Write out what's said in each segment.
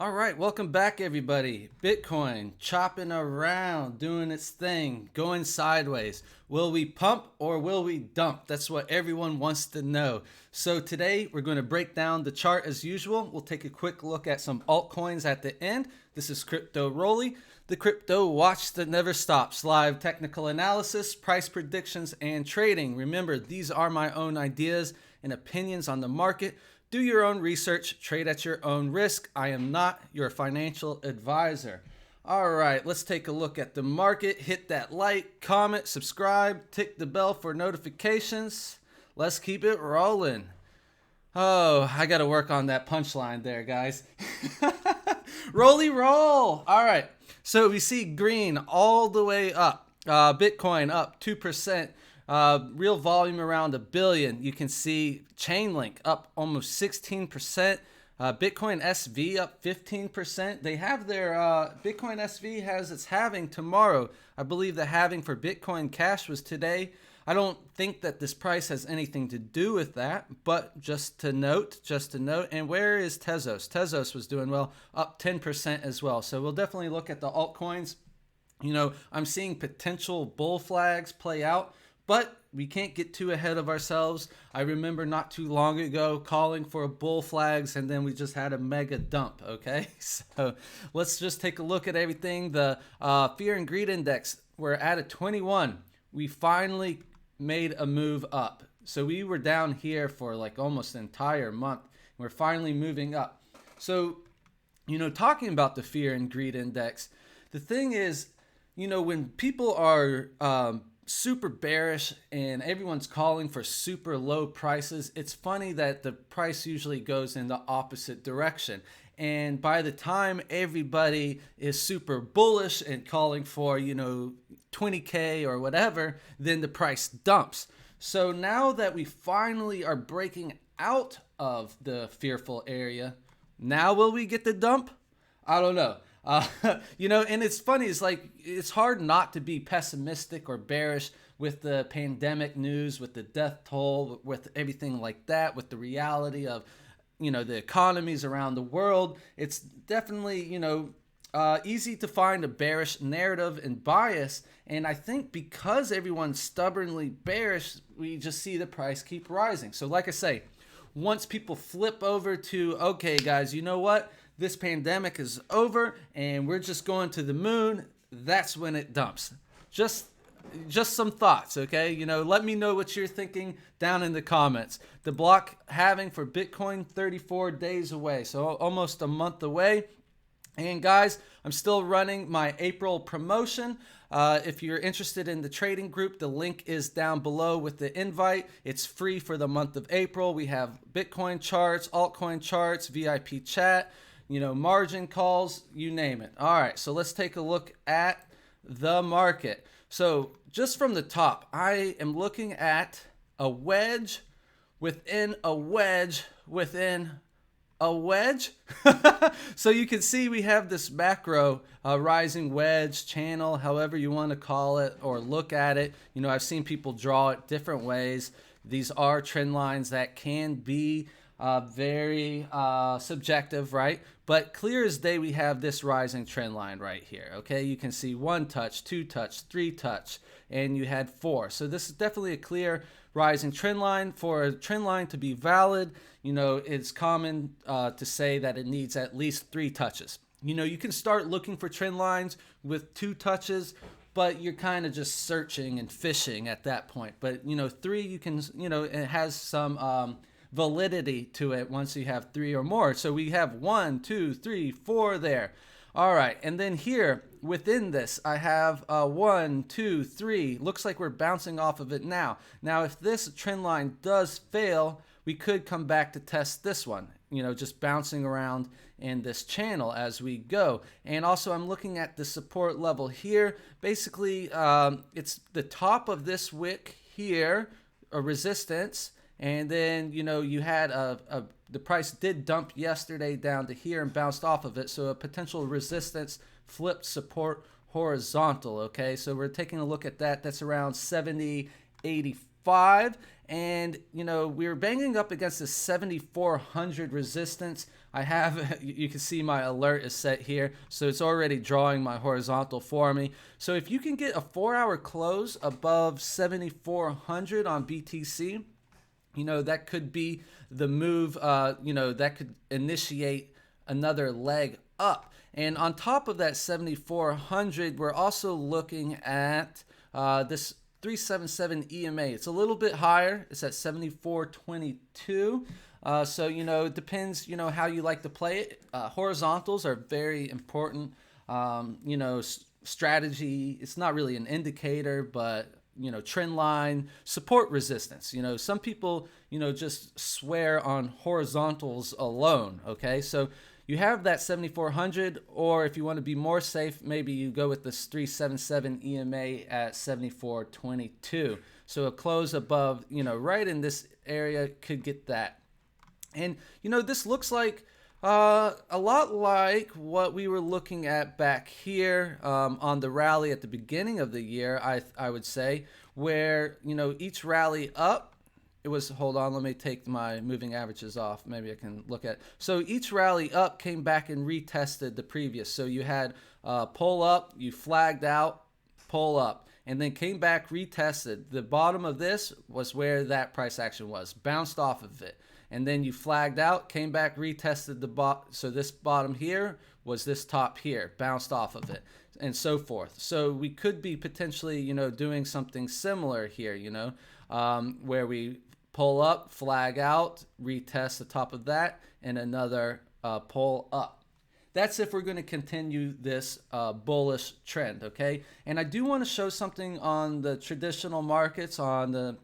All right, welcome back, everybody. Bitcoin chopping around, doing its thing, going sideways. Will we pump or will we dump? That's what everyone wants to know. So today we're going to break down the chart as usual. We'll take a quick look at some altcoins at the end. This is Crypto Rolly, the crypto watch that never stops. Live technical analysis, price predictions, and trading. Remember, these are my own ideas and opinions on the market. Do your own research, trade at your own risk. I am not your financial advisor. All right, let's take a look at the market. Hit that like, comment, subscribe, tick the bell for notifications. Let's keep it rolling. Oh, I got to work on that punchline there, guys. Rolly roll. All right, so we see green all the way up. Bitcoin up 2%. Real volume around 1 billion. You can see Chainlink up almost 16%. Bitcoin SV up 15%. They have their Bitcoin SV has its halving tomorrow. I believe the halving for Bitcoin Cash was today. I don't think that this price has anything to do with that, but just to note. And where is Tezos? Tezos was doing well, up 10% as well. So we'll definitely look at the altcoins. You know, I'm seeing potential bull flags play out, but we can't get too ahead of ourselves. I remember not too long ago calling for bull flags, and then we just had a mega dump, okay? So let's just take a look at everything. The Fear and Greed Index, we're at a 21. We finally made a move up. So we were down here for like almost an entire month. We're finally moving up. So, you know, talking about the Fear and Greed Index, the thing is, you know, when people are super bearish and everyone's calling for super low prices, it's funny that the price usually goes in the opposite direction. And by the time everybody is super bullish and calling for, you know, 20K or whatever, then the price dumps. So now that we finally are breaking out of the fearful area, now will we get the dump? I don't know. You know, and it's funny, it's like, it's hard not to be pessimistic or bearish with the pandemic news, with the death toll, with everything like that, with the reality of, you know, the economies around the world. It's definitely, you know, easy to find a bearish narrative and bias. And I think because everyone's stubbornly bearish, we just see the price keep rising. So like I say, once people flip over to, okay, guys, you know what? This pandemic is over and we're just going to the moon, that's when it dumps. Just some thoughts, okay? You know, let me know what you're thinking down in the comments. The block halving for Bitcoin, 34 days away, so almost a month away. And guys, I'm still running my April promotion. If you're interested in the trading group, the link is down below with the invite. It's free for the month of April. We have Bitcoin charts, altcoin charts, VIP chat, you know, margin calls, you name it. All right, so let's take a look at the market. So just from the top, I am looking at a wedge within a wedge within a wedge. So you can see we have this macro rising wedge channel, however you want to call it or look at it. You know, I've seen people draw it different ways. These are trend lines that can be very subjective, right? But clear as day, we have this rising trend line right here. Okay, you can see 1 touch, 2 touch, 3 touch, and you had 4. So this is definitely a clear rising trend line. For a trend line to be valid, you know, it's common to say that it needs at least 3 touches. You know, you can start looking for trend lines with 2 touches, but you're kind of just searching and fishing at that point. But, you know, 3, you can, you know, it has some validity to it once you have 3 or more. So we have 1, 2, 3, 4 there. All right, and then here within this, I have 1, 2, 3. Looks like we're bouncing off of it now. Now, if this trend line does fail, we could come back to test this one, you know, just bouncing around in this channel as we go. And also I'm looking at the support level here. Basically, it's the top of this wick here, a resistance. And then, you know, you had the price did dump yesterday down to here and bounced off of it. So a potential resistance flipped support horizontal. Okay, so we're taking a look at that. That's around 70.85. And, you know, we're banging up against the 7,400 resistance. I have, you can see my alert is set here. So it's already drawing my horizontal for me. So if you can get a 4-hour close above 7,400 on BTC, that could be the move, that could initiate another leg up. And on top of that 7,400, we're also looking at this 377 EMA. It's a little bit higher. It's at 7,422. So, it depends, how you like to play it. Horizontals are very important. Strategy, it's not really an indicator, but trend line, support, resistance. Some people, just swear on horizontals alone. Okay, so you have that 7,400, or if you want to be more safe, maybe you go with this 377 EMA at 7,422. So a close above, right in this area could get that. And this looks like a lot like what we were looking at back here on the rally at the beginning of the year, I would say, where, each rally up, it was, hold on, let me take my moving averages off. Maybe I can look at, so each rally up came back and retested the previous. So you had pull up, you flagged out, pull up, and then came back, retested. The bottom of this was where that price action was, bounced off of it. And then you flagged out, came back, retested the bottom. So this bottom here was this top here, bounced off of it, and so forth. So we could be potentially, doing something similar here, where we pull up, flag out, retest the top of that, and another pull up. That's if we're going to continue this bullish trend, okay? And I do want to show something on the traditional markets. On the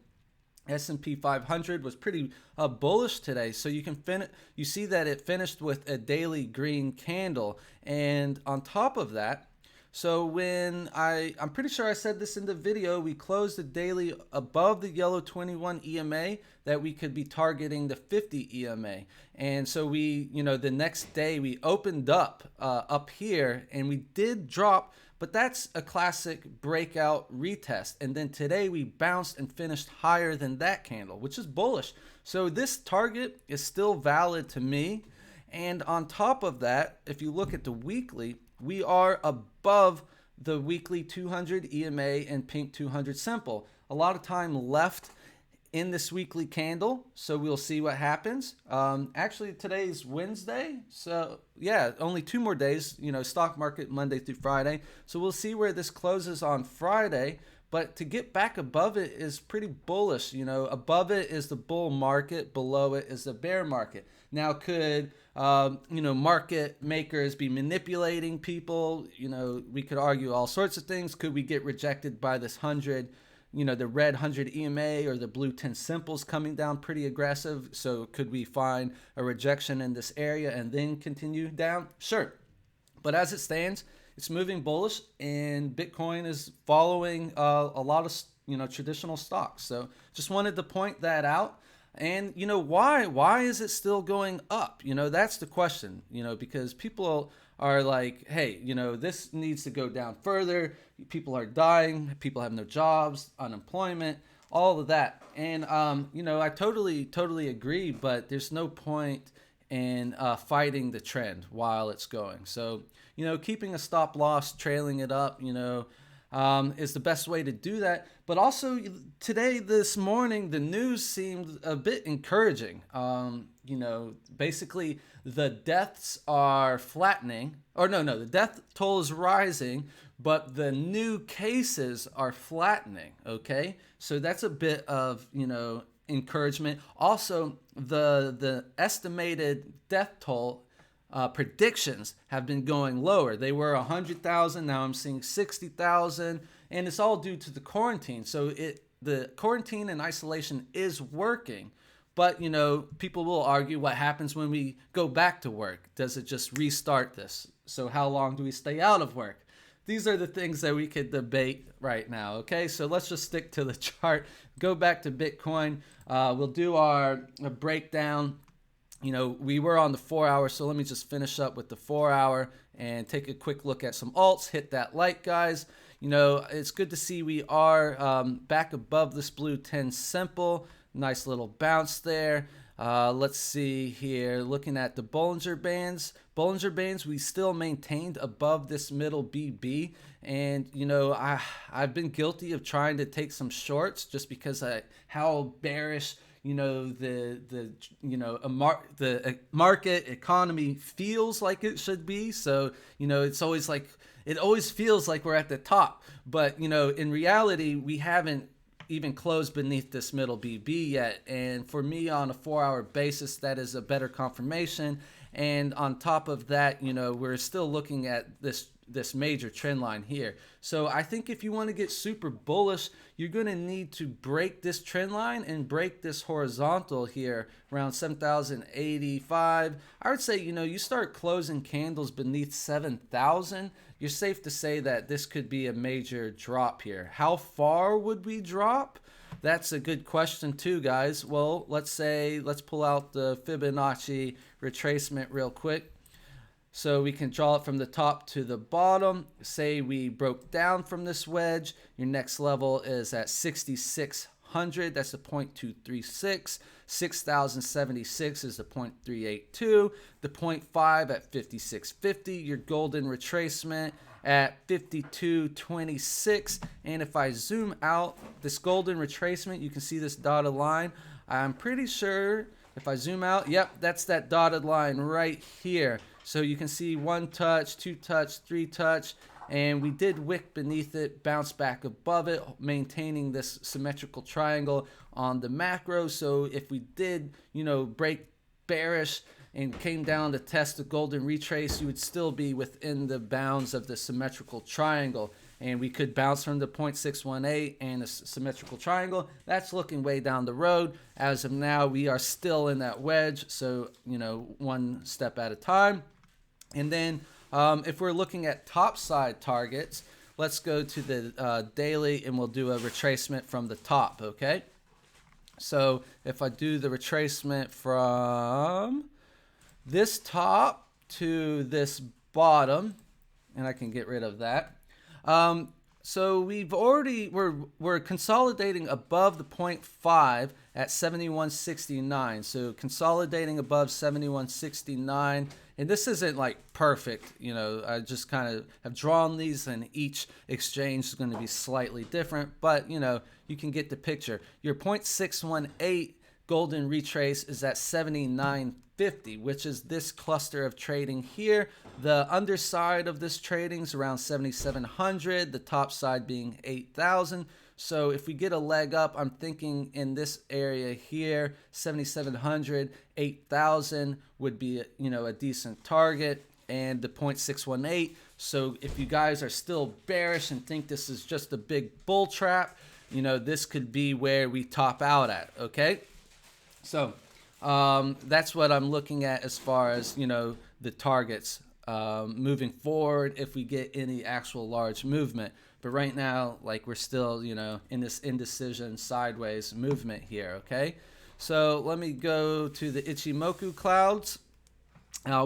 S&P 500 was pretty bullish today, so you see that it finished with a daily green candle, and on top of that, so when I'm pretty sure I said this in the video, we closed the daily above the yellow 21 EMA, that we could be targeting the 50 EMA. And so we, the next day we opened up here, and we did drop, but that's a classic breakout retest. And then today we bounced and finished higher than that candle, which is bullish. So this target is still valid to me. And on top of that, if you look at the weekly, we are above the weekly 200 EMA and pink 200 simple. A lot of time left in this weekly candle, so we'll see what happens. Actually, today's Wednesday, so yeah, only 2 more days, stock market Monday through Friday. So we'll see where this closes on Friday. But to get back above it is pretty bullish. Above it is the bull market, below it is the bear market. Now, could market makers be manipulating people? We could argue all sorts of things. Could we get rejected by this 100, the red 100 EMA, or the blue 10 simples coming down pretty aggressive? So could we find a rejection in this area and then continue down? Sure. But as it stands, it's moving bullish, and Bitcoin is following a lot of traditional stocks. So just wanted to point that out. And why is it still going up? That's the question. Because people are like, hey, this needs to go down further. People are dying. People have no jobs, unemployment, all of that. And I totally agree. But there's no point in fighting the trend while it's going. So keeping a stop loss, trailing it up, is the best way to do that. But also this morning, the news seemed a bit encouraging. Basically the deaths are flattening, or no, the death toll is rising, but the new cases are flattening. Okay. So that's a bit of, encouragement. Also, the estimated death toll predictions have been going lower. They were 100,000. Now I'm seeing 60,000, and it's all due to the quarantine. So the quarantine and isolation is working, but people will argue, what happens when we go back to work? Does it just restart this? So how long do we stay out of work? These are the things that we could debate right now. Okay, so let's just stick to the chart. Go back to Bitcoin. We'll do our breakdown. We were on the 4-hour, so let me just finish up with the 4-hour and take a quick look at some alts. Hit that like, guys. It's good to see we are back above this blue 10 simple. Nice little bounce there. Let's see here. Looking at the Bollinger Bands. Bollinger Bands, we still maintained above this middle BB. And, I've been guilty of trying to take some shorts just because how bearish, the market economy feels like it should be. So, it's always like, it always feels like we're at the top. But, in reality, we haven't even closed beneath this middle BB yet. And for me, on a 4-hour basis, that is a better confirmation. And on top of that, we're still looking at this major trend line here. So I think if you want to get super bullish, you're going to need to break this trend line and break this horizontal here around 7,085. I would say, you start closing candles beneath 7,000. You're safe to say that this could be a major drop here. How far would we drop? That's a good question too, guys. Well, let's pull out the Fibonacci retracement real quick. So we can draw it from the top to the bottom. Say we broke down from this wedge. Your next level is at 6,600. That's a 0.236. 6,076 is the 0.382. The 0.5 at 5,650. Your golden retracement at 52.26. And if I zoom out, this golden retracement, you can see this dotted line. I'm pretty sure if I zoom out, yep, that's that dotted line right here. So you can see 1 touch, 2 touch, 3 touch, and we did wick beneath it, bounce back above it, maintaining this symmetrical triangle on the macro. So if we did, break bearish and came down to test the golden retrace, you would still be within the bounds of the symmetrical triangle. And we could bounce from the 0.618 and a symmetrical triangle. That's looking way down the road. As of now, we are still in that wedge. So, one step at a time. And then if we're looking at top side targets, let's go to the daily and we'll do a retracement from the top, okay? So if I do the retracement from this top to this bottom, and I can get rid of that. So we're consolidating above the 0.5 at 71.69. So consolidating above 71.69, and this isn't like perfect, I just kind of have drawn these, and each exchange is going to be slightly different, but you can get the picture. Your 0.618 golden retrace is at 79.50, which is this cluster of trading here. The underside of this trading is around 7,700, the top side being 8,000. So if we get a leg up, I'm thinking in this area here, 7,700, 8,000 would be a decent target, and the 0.618. So if you guys are still bearish and think this is just a big bull trap, this could be where we top out at, okay? So that's what I'm looking at as far as, the targets moving forward if we get any actual large movement. But right now, like, we're still, in this indecision sideways movement here, okay? So let me go to the Ichimoku clouds.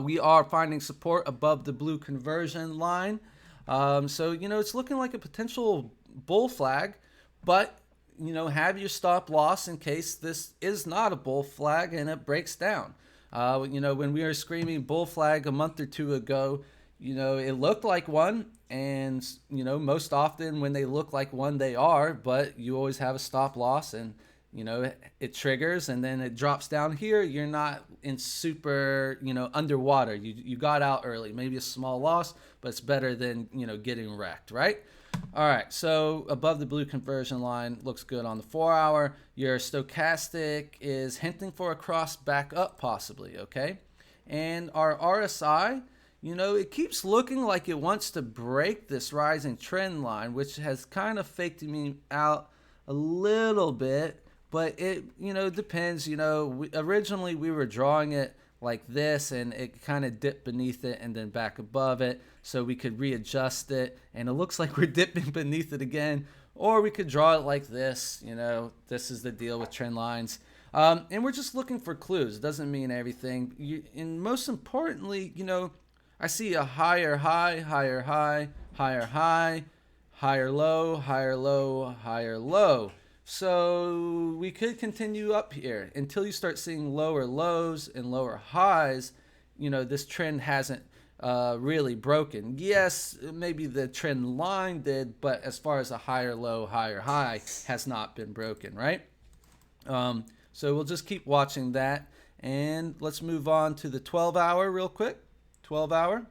We are finding support above the blue conversion line. So, it's looking like a potential bull flag, but have your stop loss in case this is not a bull flag and it breaks down. When we were screaming bull flag a month or two ago, it looked like one, and most often when they look like one, they are, but you always have a stop loss, and it triggers and then it drops down here. You're not in super underwater. You got out early, maybe a small loss, but it's better than getting wrecked, right? All right, so above the blue conversion line looks good on the 4-hour. Your stochastic is hinting for a cross back up possibly, okay? And our RSI, it keeps looking like it wants to break this rising trend line, which has kind of faked me out a little bit, but it, depends. Originally we were drawing it like this, and it kind of dipped beneath it and then back above it, so we could readjust it, and it looks like we're dipping beneath it again, or we could draw it like this. This is the deal with trend lines, and we're just looking for clues. It doesn't mean everything. And most importantly, I see a higher high, higher high, higher high, higher low, higher low, higher low. So we could continue up here until you start seeing lower lows and lower highs. This trend hasn't really broken. Yes, maybe the trend line did, but as far as a higher low, higher high has not been broken, right? So we'll just keep watching that. And let's move on to the 12 hour real quick. 12 hour.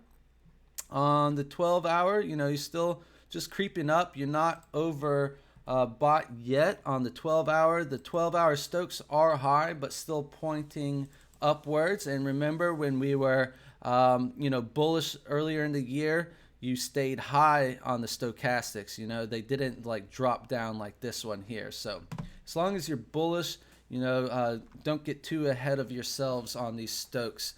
On the 12 hour, you're still just creeping up. You're not over bought yet on the 12 hour. The 12 hour Stokes are high, but still pointing upwards. And remember when we were, bullish earlier in the year, you stayed high on the stochastics. They didn't like drop down like this one here. So as long as you're bullish, don't get too ahead of yourselves on these Stokes.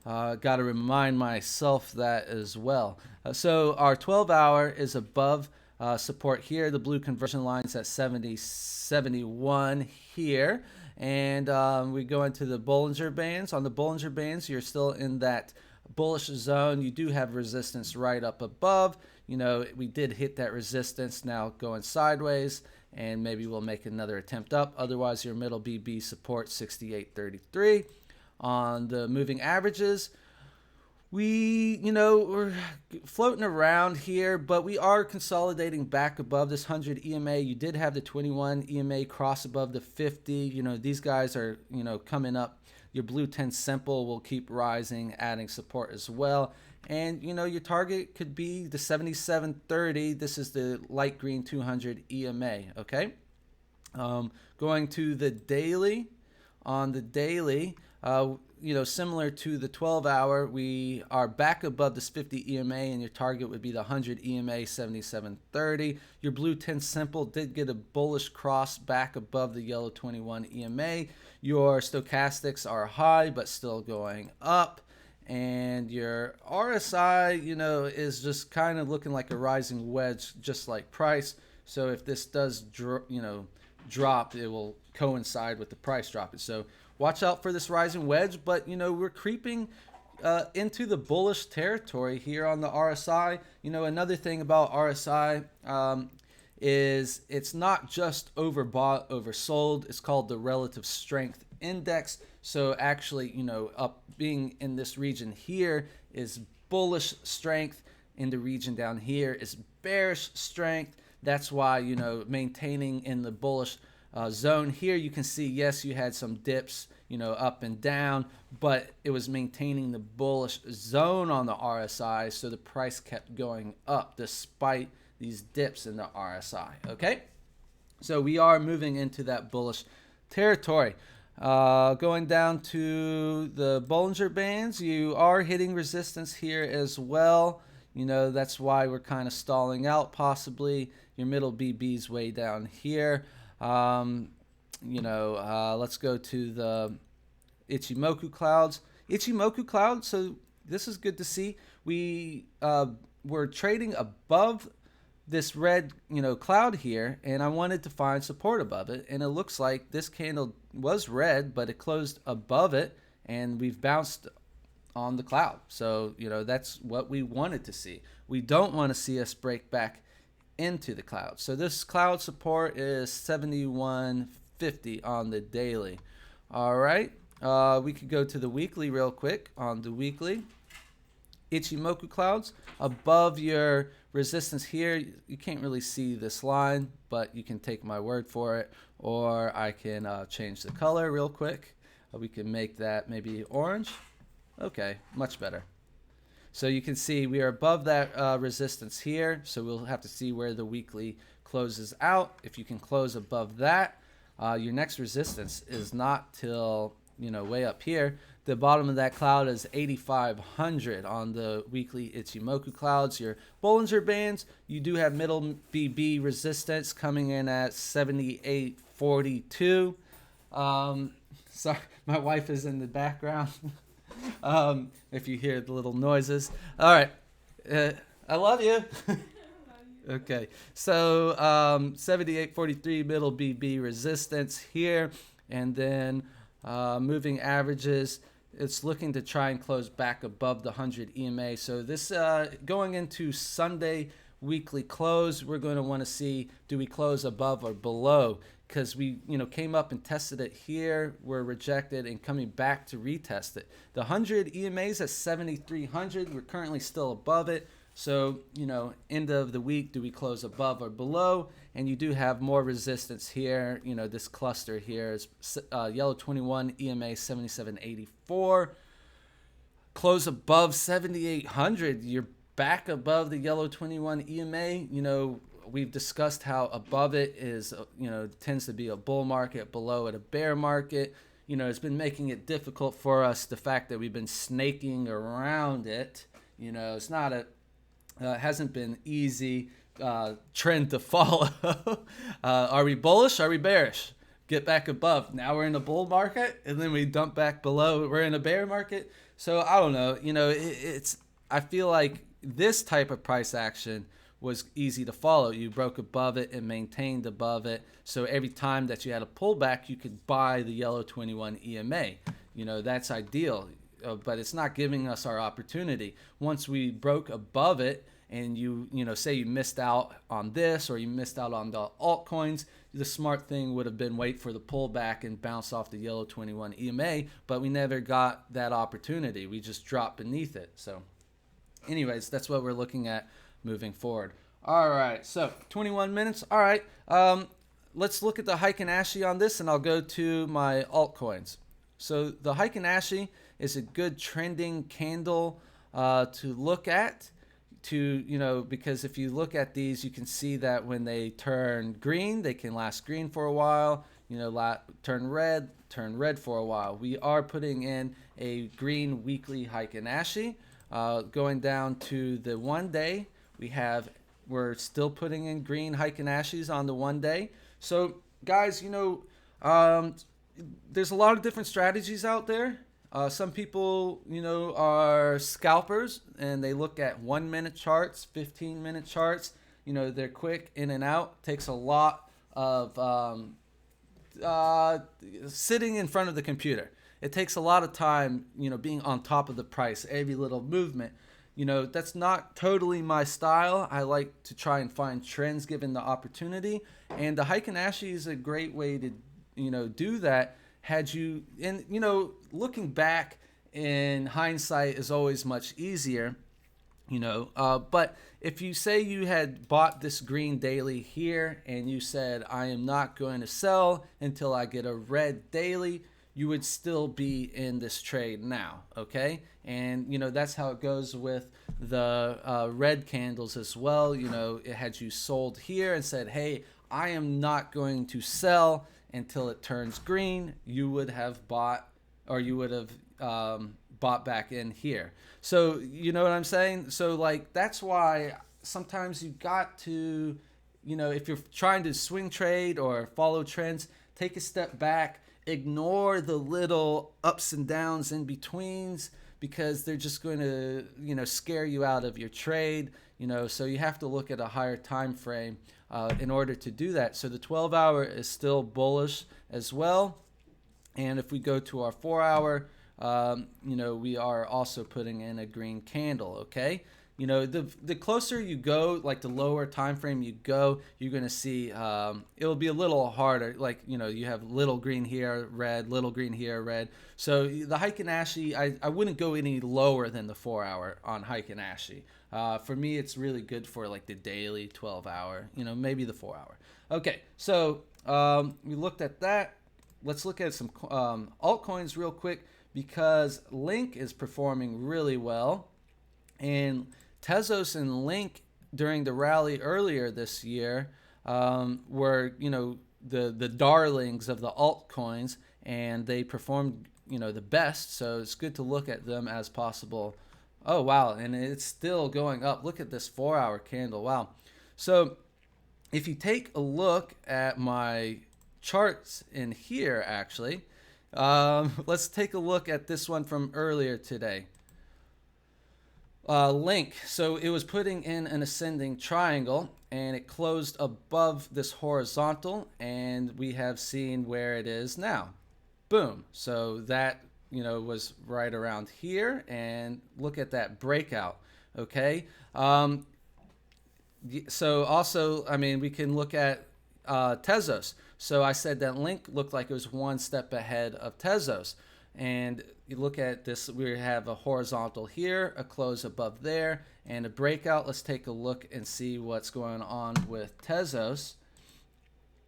Got to remind myself that as well. So our 12 hour is above support here. The blue conversion line's at 70.71 here. And we go into the Bollinger Bands. On the Bollinger Bands, you're still in that bullish zone. You do have resistance right up above. We did hit that resistance, now going sideways, and maybe we'll make another attempt up. Otherwise, your middle BB support 68.33. On the moving averages, we're floating around here, but we are consolidating back above this 100 EMA. You did have the 21 EMA cross above the 50. These guys are, coming up. Your blue 10 simple will keep rising, adding support as well. And, your target could be the 77.30. This is the light green 200 EMA, okay? Going to the daily. On the daily, similar to the 12 hour, we are back above this 50 EMA, and your target would be the 100 EMA 77.30. Your blue 10 simple did get a bullish cross back above the yellow 21 EMA. Your stochastics are high but still going up, and your RSI is just kind of looking like a rising wedge, just like price. So if this does drop, it will coincide with the price dropping. So watch out for this rising wedge, but we're creeping into the bullish territory here on the RSI. Another thing about RSI is it's not just overbought, oversold. It's called the relative strength index. So actually, up being in this region here is bullish strength. In the region down here is bearish strength. That's why, maintaining in the bullish zone here, you can see, yes, you had some dips, up and down, but it was maintaining the bullish zone on the RSI, so the price kept going up despite these dips in the RSI, okay? So we are moving into that bullish territory. Going down to the Bollinger Bands, you are hitting resistance here as well. That's why we're kind of stalling out possibly. Your middle BB's way down here. Let's go to the Ichimoku clouds. Ichimoku cloud, so this is good to see. We're trading above this red, cloud here, and I wanted to find support above it, and it looks like this candle was red, but it closed above it, and we've bounced on the cloud. So, that's what we wanted to see. We don't want to see us break back into the cloud. So this cloud support is 71.50 on the daily. All right. We could go to the weekly real quick. On the weekly, Ichimoku clouds above your resistance here. You can't really see this line, but you can take my word for it, or I can change the color real quick. We can make that maybe orange. Okay, much better. So you can see we are above that resistance here, so we'll have to see where the weekly closes out. If you can close above that, your next resistance is not till way up here. The bottom of that cloud is 8,500 on the weekly Ichimoku clouds. Your Bollinger Bands, you do have middle BB resistance coming in at 78.42. Sorry, my wife is in the background. If you hear the little noises. All right. I love you. Okay. So 78.43 middle BB resistance here. And then moving averages, it's looking to try and close back above the 100 EMA. So this going into Sunday weekly close, we're going to want to see, do we close above or below? because we came up and tested it here, were rejected, and coming back to retest it. The 100 EMAs at 7,300. We're currently still above it. So, end of the week, do we close above or below? And you do have more resistance here. This cluster here is yellow 21 EMA 7784. Close above 7,800. You're back above the yellow 21 EMA. We've discussed how above it is, tends to be a bull market, below it a bear market. It's been making it difficult for us, the fact that we've been snaking around it. It's not hasn't been easy trend to follow. Are we bullish? Are we bearish? Get back above. Now we're in a bull market, and then we dump back below. We're in a bear market. So I don't know. I feel like this type of price action was easy to follow. You broke above it and maintained above it. So every time that you had a pullback, you could buy the yellow 21 EMA. That's ideal. But it's not giving us our opportunity. Once we broke above it, and say you missed out on this, or you missed out on the altcoins, the smart thing would have been wait for the pullback and bounce off the yellow 21 EMA, but we never got that opportunity. We just dropped beneath it. So anyways, that's what we're looking at moving forward. All right, so 21 minutes. All right, let's look at the Heiken Ashi on this, and I'll go to my altcoins. So the Heiken Ashi is a good trending candle to look at, because if you look at these, you can see that when they turn green, they can last green for a while, turn red for a while. We are putting in a green weekly Heiken Ashi. Going down to the 1 day, we're still putting in green Heiken Ashis on the 1 day. So guys, there's a lot of different strategies out there. Some people, are scalpers, and they look at 1 minute charts, 15-minute charts. They're quick in and out. Takes a lot of sitting in front of the computer. It takes a lot of time, being on top of the price, every little movement. That's not totally my style. I like to try and find trends given the opportunity. And the Heiken Ashi is a great way to, do that. Looking back in hindsight is always much easier, but if you say you had bought this green daily here and you said, I am not going to sell until I get a red daily, you would still be in this trade now, okay? And, that's how it goes with the red candles as well. It had you sold here and said, hey, I am not going to sell until it turns green. You would have bought, or you would have bought back in here. So you know what I'm saying? So that's why sometimes you got to, if you're trying to swing trade or follow trends, take a step back, ignore the little ups and downs in betweens, because they're just going to, scare you out of your trade. So you have to look at a higher time frame in order to do that. So the 12-hour is still bullish as well. And if we go to our 4-hour, we are also putting in a green candle, okay? The closer you go, the lower time frame you go, you're going to see it'll be a little harder. You have little green here, red, little green here, red. So the Heiken Ashi, I wouldn't go any lower than the 4-hour on Heiken Ashi. For me, it's really good for the daily 12-hour, maybe the 4-hour. Okay, so we looked at that. Let's look at some altcoins real quick, because Link is performing really well. And Tezos and Link during the rally earlier this year were, the darlings of the altcoins, and they performed, the best. So it's good to look at them as possible. Oh, wow. And it's still going up. Look at this 4-hour candle. Wow. So if you take a look at my charts in here, actually, let's take a look at this one from earlier today. Link. So it was putting in an ascending triangle, and it closed above this horizontal, and we have seen where it is now. Boom. So that, was right around here, and look at that breakout. Okay. So also, we can look at Tezos. So I said that Link looked like it was one step ahead of Tezos. And you look at this, we have a horizontal here, a close above there, and a breakout. Let's take a look and see what's going on with Tezos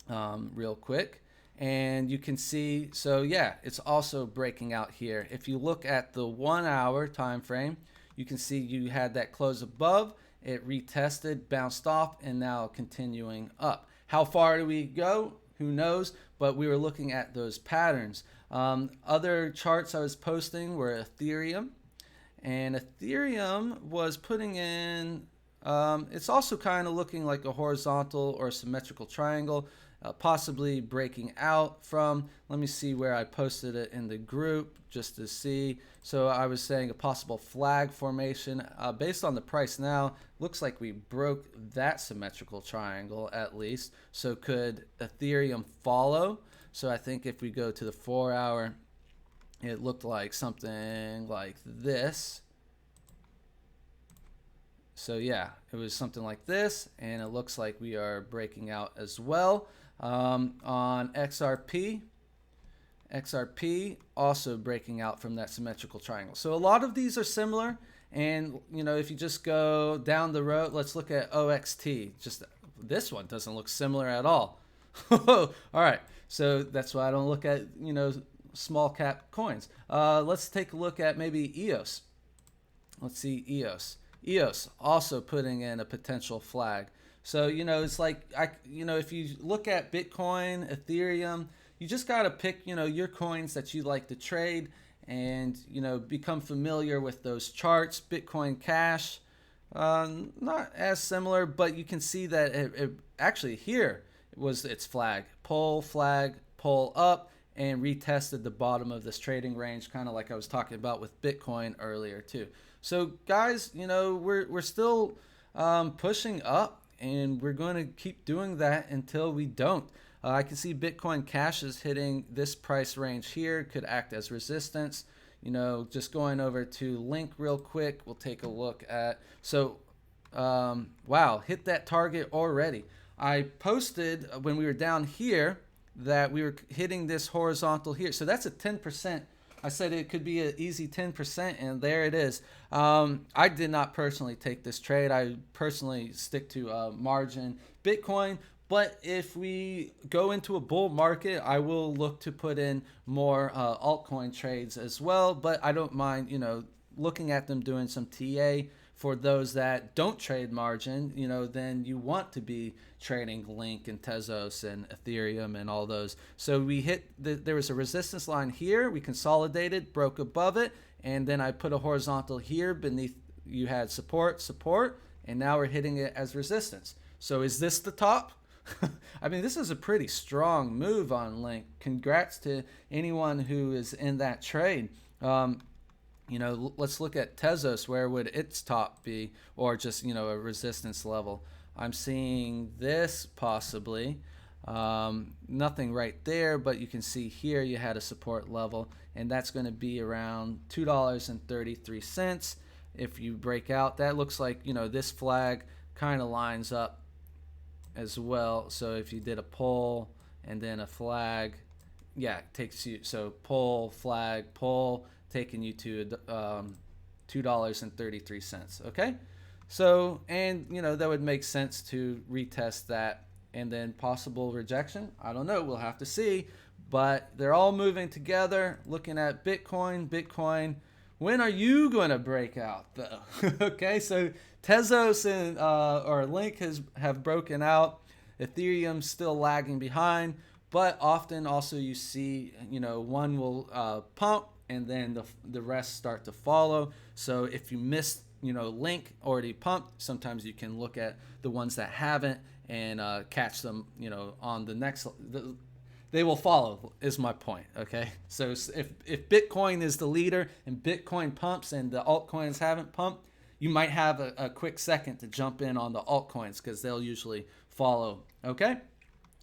real quick. And you can see, so yeah, it's also breaking out here. If you look at the 1 hour time frame, you can see you had that close above, it retested, bounced off, and now continuing up. How far do we go? Who knows? But we were looking at those patterns. Other charts I was posting were Ethereum, and Ethereum was putting in, it's also kind of looking like a horizontal or symmetrical triangle, possibly breaking out from, let me see where I posted it in the group just to see. So I was saying a possible flag formation based on the price now. Looks like we broke that symmetrical triangle at least. So could Ethereum follow? So I think if we go to the 4 hour, it looked like something like this. So yeah, it was something like this, and it looks like we are breaking out as well. On XRP also breaking out from that symmetrical triangle. So a lot of these are similar, and you know, if you just go down the road, let's look at OXT. Just this one doesn't look similar at all. All right, so that's why I don't look at, you know, small cap coins. Let's take a look at maybe EOS. Let's see EOS. EOS also putting in a potential flag. So, you know, it's like, you know, if you look at Bitcoin, Ethereum, you just got to pick, you know, your coins that you like to trade and, you know, become familiar with those charts. Bitcoin Cash, not as similar, but you can see that it actually here was its flag, pull up, and retested the bottom of this trading range, kind of like I was talking about with Bitcoin earlier too. So guys, you know, we're still pushing up, and we're going to keep doing that until we don't. I can see Bitcoin Cash is hitting this price range here, could act as resistance. You know, just going over to Link real quick, we'll take a look at, so wow, hit that target already. I posted when we were down here that we were hitting this horizontal here. So that's a 10%. I said it could be an easy 10%, and there it is. I did not personally take this trade. I personally stick to margin Bitcoin. But if we go into a bull market, I will look to put in more altcoin trades as well. But I don't mind, you know, looking at them doing some TA. For those that don't trade margin, you know, then you want to be trading Link and Tezos and Ethereum and all those. So we hit, there was a resistance line here. We consolidated, broke above it, and then I put a horizontal here beneath. You had support, and now we're hitting it as resistance. So is this the top? I mean, this is a pretty strong move on Link. Congrats to anyone who is in that trade. You know, let's look at Tezos. Where would its top be, or just, you know, a resistance level? I'm seeing this possibly. Nothing right there, but you can see here you had a support level, and that's going to be around $2.33. If you break out, that looks like, you know, this flag kind of lines up as well. So if you did a pull and then a flag, yeah, it takes you, so pull, flag, pull, taking you to $2.33. Okay, so, and you know, that would make sense to retest that, and then possible rejection, I don't know, we'll have to see. But they're all moving together. Looking at Bitcoin, when are you going to break out though? Okay, so Tezos and or Link have broken out. Ethereum's still lagging behind, but often also you see, you know, one will pump, and then the rest start to follow. So if you missed, you know, Link already pumped, sometimes you can look at the ones that haven't and catch them, you know, on the next. They will follow, is my point. Okay, so if Bitcoin is the leader and Bitcoin pumps and the altcoins haven't pumped, you might have a quick second to jump in on the altcoins because they'll usually follow. Okay,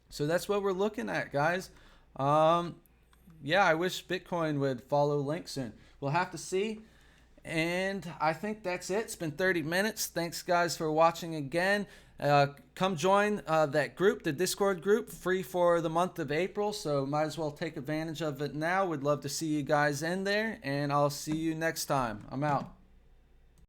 so that's what we're looking at, guys. Yeah, I wish Bitcoin would follow Link soon. We'll have to see. And I think that's it. It's been 30 minutes. Thanks, guys, for watching again. Come join that group, the Discord group, free for the month of April. So might as well take advantage of it now. We'd love to see you guys in there, and I'll see you next time. I'm out.